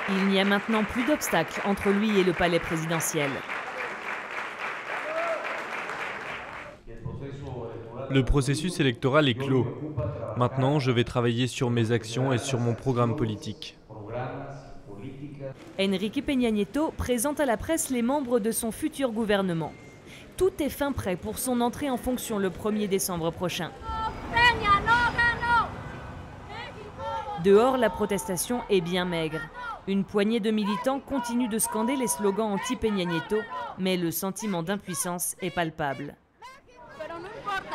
Il n'y a maintenant plus d'obstacle entre lui et le palais présidentiel. Le processus électoral est clos. Maintenant, je vais travailler sur mes actions et sur mon programme politique. Enrique Peña Nieto présente à la presse les membres de son futur gouvernement. Tout est fin prêt pour son entrée en fonction le 1er décembre prochain. Dehors, la protestation est bien maigre. Une poignée de militants continue de scander les slogans anti-Peña Nieto, mais le sentiment d'impuissance est palpable.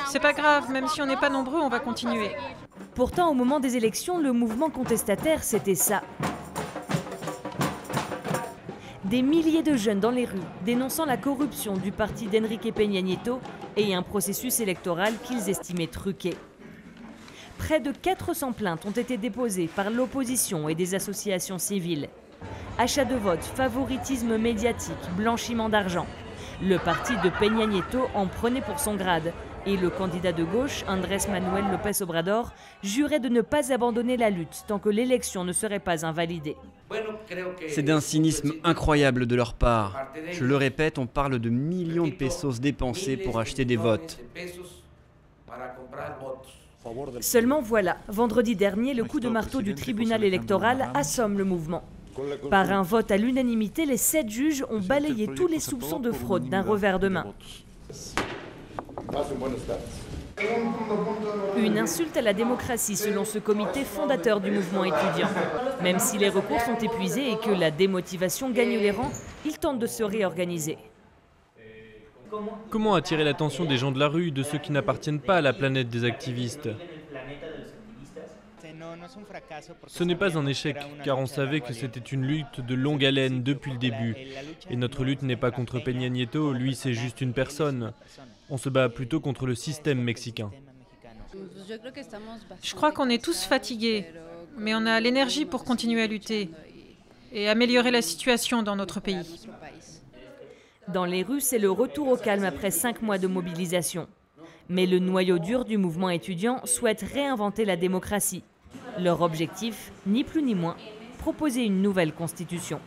C'est pas grave, même si on n'est pas nombreux, on va continuer. Pourtant, au moment des élections, le mouvement contestataire, c'était ça. Des milliers de jeunes dans les rues, dénonçant la corruption du parti d'Enrique Peña Nieto et un processus électoral qu'ils estimaient truqué. Près de 400 plaintes ont été déposées par l'opposition et des associations civiles. Achat de vote, favoritisme médiatique, blanchiment d'argent. Le parti de Peña Nieto en prenait pour son grade et le candidat de gauche, Andrés Manuel López Obrador, jurait de ne pas abandonner la lutte tant que l'élection ne serait pas invalidée. C'est d'un cynisme incroyable de leur part. Je le répète, on parle de millions de pesos dépensés pour acheter des votes. Seulement voilà, vendredi dernier, le coup de marteau du tribunal électoral assomme le mouvement. Par un vote à l'unanimité, les 7 juges ont balayé tous les soupçons de fraude d'un revers de main. Une insulte à la démocratie selon ce comité fondateur du mouvement étudiant. Même si les recours sont épuisés et que la démotivation gagne les rangs, ils tentent de se réorganiser. Comment attirer l'attention des gens de la rue, de ceux qui n'appartiennent pas à la planète des activistes? Ce n'est pas un échec, car on savait que c'était une lutte de longue haleine depuis le début. Et notre lutte n'est pas contre Peña Nieto, lui c'est juste une personne. On se bat plutôt contre le système mexicain. Je crois qu'on est tous fatigués, mais on a l'énergie pour continuer à lutter et améliorer la situation dans notre pays. Dans les rues, c'est le retour au calme après 5 mois de mobilisation. Mais le noyau dur du mouvement étudiant souhaite réinventer la démocratie. Leur objectif, ni plus ni moins, proposer une nouvelle constitution.